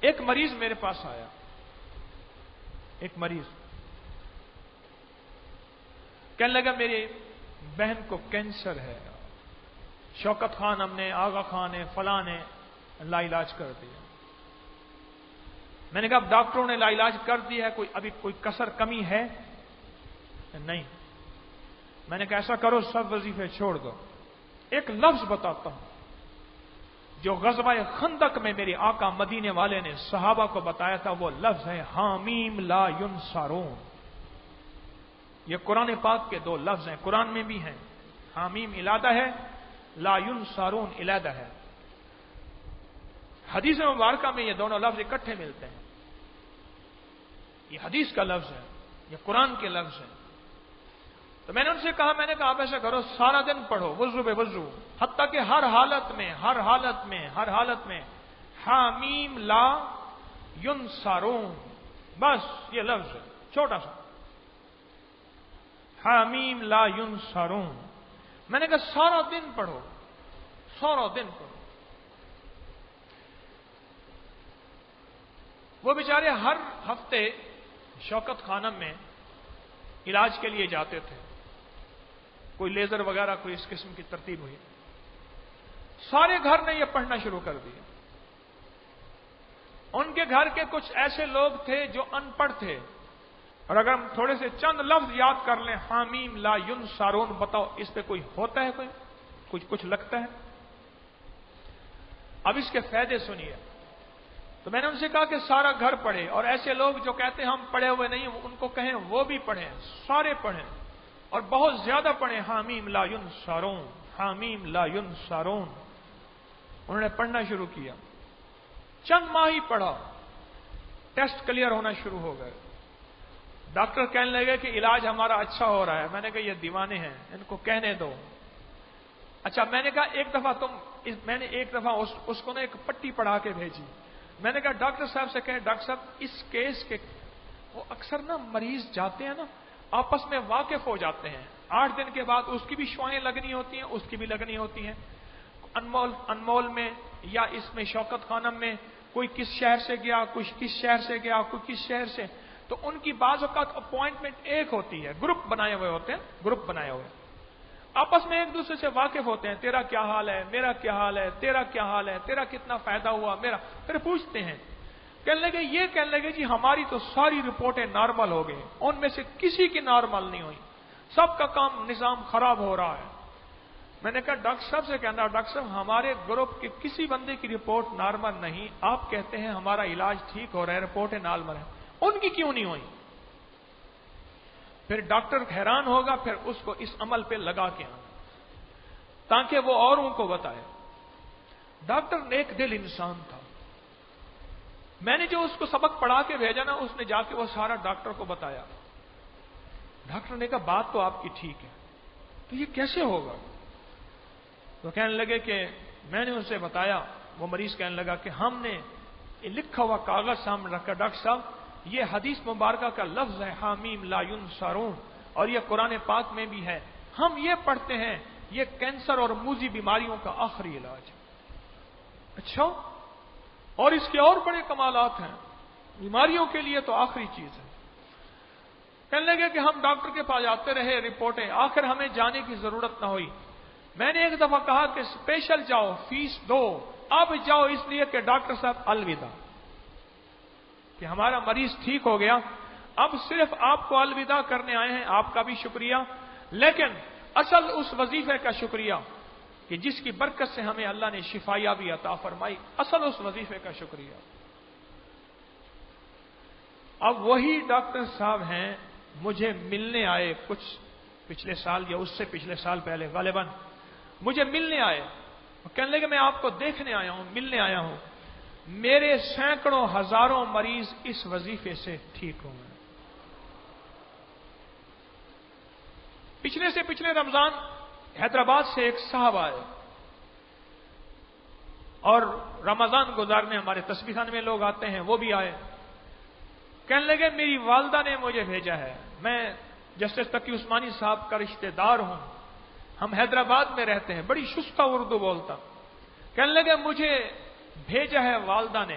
ایک مریض میرے پاس آیا، ایک مریض کہنے لگا میری بہن کو کینسر ہے، شوکت خان ہم نے، آغا خان نے، فلاں نے لا علاج کر دیا۔ میں نے کہا اب ڈاکٹروں نے لا علاج کر دیا ہے، ابھی کوئی کسر کمی ہے؟ نہیں۔ میں نے کہا ایسا کرو سب وظیفے چھوڑ دو، ایک لفظ بتاتا ہوں جو غزوہ خندق میں میرے آقا مدینے والے نے صحابہ کو بتایا تھا، وہ لفظ ہے حامیم لا ینصرون۔ یہ قرآن پاک کے دو لفظ ہیں، قرآن میں بھی ہیں، حامیم علیحدہ ہے، لا ینصرون علیحدہ ہے۔ حدیث مبارکہ میں یہ دونوں لفظ اکٹھے ملتے ہیں، یہ حدیث کا لفظ ہے، یہ قرآن کے لفظ ہیں۔ تو میں نے ان سے کہا، میں نے کہا آپ ایسا کرو سارا دن پڑھو وضو بے وضو، حتیٰ کہ ہر حالت میں حامیم لا ینصرون، بس یہ لفظ ہے چھوٹا سا، حامیم لا ینصرون۔ میں نے کہا سارا دن پڑھو، سارا دن پڑھو۔ وہ بیچارے ہر ہفتے شوکت خانم میں علاج کے لیے جاتے تھے، کوئی لیزر وغیرہ کوئی اس قسم کی ترتیب ہوئی، سارے گھر نے یہ پڑھنا شروع کر دیا۔ ان کے گھر کے کچھ ایسے لوگ تھے جو ان پڑھ تھے، اور اگر ہم تھوڑے سے چند لفظ یاد کر لیں، حامیم لا ینصرون، بتاؤ اس پہ کوئی ہوتا ہے، کوئی کچھ لگتا ہے؟ اب اس کے فائدے سنیے۔ تو میں نے ان سے کہا کہ سارا گھر پڑھے، اور ایسے لوگ جو کہتے ہیں ہم پڑھے ہوئے نہیں، ان کو کہیں وہ بھی پڑھیں، سارے پڑھیں اور بہت زیادہ پڑھیں، حامیم لا ینصرون، حامیم لا ینصرون۔ انہوں نے پڑھنا شروع کیا، چند ماہ ہی پڑھا، ٹیسٹ کلیئر ہونا شروع ہو گئے۔ ڈاکٹر کہنے لگے کہ علاج ہمارا اچھا ہو رہا ہے۔ میں نے کہا یہ دیوانے ہیں، ان کو کہنے دو۔ اچھا، میں نے کہا ایک دفعہ میں نے ایک دفعہ اس کو ایک پٹی پڑھا کے بھیجی۔ میں نے کہا ڈاکٹر صاحب سے کہیں ڈاکٹر صاحب اس کیس کے، وہ اکثر مریض جاتے ہیں آپس میں واقف ہو جاتے ہیں، 8 دن کے بعد اس کی بھی شعائیں لگنی ہوتی ہیں، اس کی بھی لگنی ہوتی ہیں، انمول میں یا اس میں شوکت خانم میں، کوئی کس شہر سے گیا، کچھ کس شہر سے گیا، کوئی کس شہر سے، تو ان کی بعض اوقات اپوائنٹمنٹ ایک ہوتی ہے، گروپ بنائے ہوئے ہوتے ہیں، گروپ بنائے ہوئے آپس میں ایک دوسرے سے واقف ہوتے ہیں، تیرا کیا حال ہے، میرا کیا حال ہے، تیرا کیا حال ہے، تیرا کتنا فائدہ ہوا، میرا، پھر پوچھتے ہیں، کہنے لگے جی ہماری تو ساری رپورٹیں نارمل ہو گئی، ان میں سے کسی کی نارمل نہیں ہوئی، سب کا کام نظام خراب ہو رہا ہے۔ میں نے کہا ڈاکٹر صاحب سے کہنا، ڈاکٹر صاحب ہمارے گروپ کے کسی بندے کی رپورٹ نارمل نہیں، آپ کہتے ہیں ہمارا علاج ٹھیک ہو رہا ہے، رپورٹیں نارمل ہیں، ان کی کیوں نہیں ہوئی؟ پھر ڈاکٹر حیران ہوگا، پھر اس کو اس عمل پہ لگا کے آنا تاکہ وہ اوروں کو بتائے۔ ڈاکٹر نیک دل انسان تھا، میں نے جو اس کو سبق پڑھا کے بھیجا اس نے جا کے وہ سارا ڈاکٹر کو بتایا۔ ڈاکٹر نے کہا بات تو آپ کی ٹھیک ہے، تو یہ کیسے ہوگا؟ تو کہنے لگے کہ میں نے اسے بتایا، وہ مریض کہنے لگا کہ ہم نے لکھا ہوا کاغذ سامنے رکھا، ڈاکٹر صاحب یہ حدیث مبارکہ کا لفظ ہے حامیم لا ینصرون، اور یہ قرآن پاک میں بھی ہے، ہم یہ پڑھتے ہیں یہ کینسر اور موذی بیماریوں کا آخری علاج ہے۔ اچھا، اور اس کے اور بڑے کمالات ہیں، بیماریوں کے لیے تو آخری چیز ہے۔ کہنے لگے کہ ہم ڈاکٹر کے پاس جاتے رہے، رپورٹیں، آخر ہمیں جانے کی ضرورت نہ ہوئی۔ میں نے ایک دفعہ کہا کہ اسپیشل جاؤ، فیس دو، اب جاؤ اس لیے کہ ڈاکٹر صاحب الوداع، کہ ہمارا مریض ٹھیک ہو گیا، اب صرف آپ کو الوداع کرنے آئے ہیں، آپ کا بھی شکریہ، لیکن اصل اس وظیفے کا شکریہ کہ جس کی برکت سے ہمیں اللہ نے شفا یابی عطا فرمائی، اصل اس وظیفے کا شکریہ۔ اب وہی ڈاکٹر صاحب ہیں، مجھے ملنے آئے کچھ پچھلے سال یا اس سے پچھلے سال پہلے غالباً مجھے ملنے آئے، کہنے لگے میں آپ کو دیکھنے آیا ہوں، ملنے آیا ہوں، میرے سینکڑوں ہزاروں مریض اس وظیفے سے ٹھیک ہو گئے۔ پچھلے سے پچھلے رمضان حیدرآباد سے ایک صاحب آئے اور رمضان گزارنے ہمارے تسبیح خانے میں لوگ آتے ہیں، وہ بھی آئے، کہنے لگے میری والدہ نے مجھے بھیجا ہے، میں جسٹس تقی عثمانی صاحب کا رشتہ دار ہوں، ہم حیدرآباد میں رہتے ہیں، بڑی شستہ اردو بولتا، کہنے لگے مجھے بھیجا ہے والدہ نے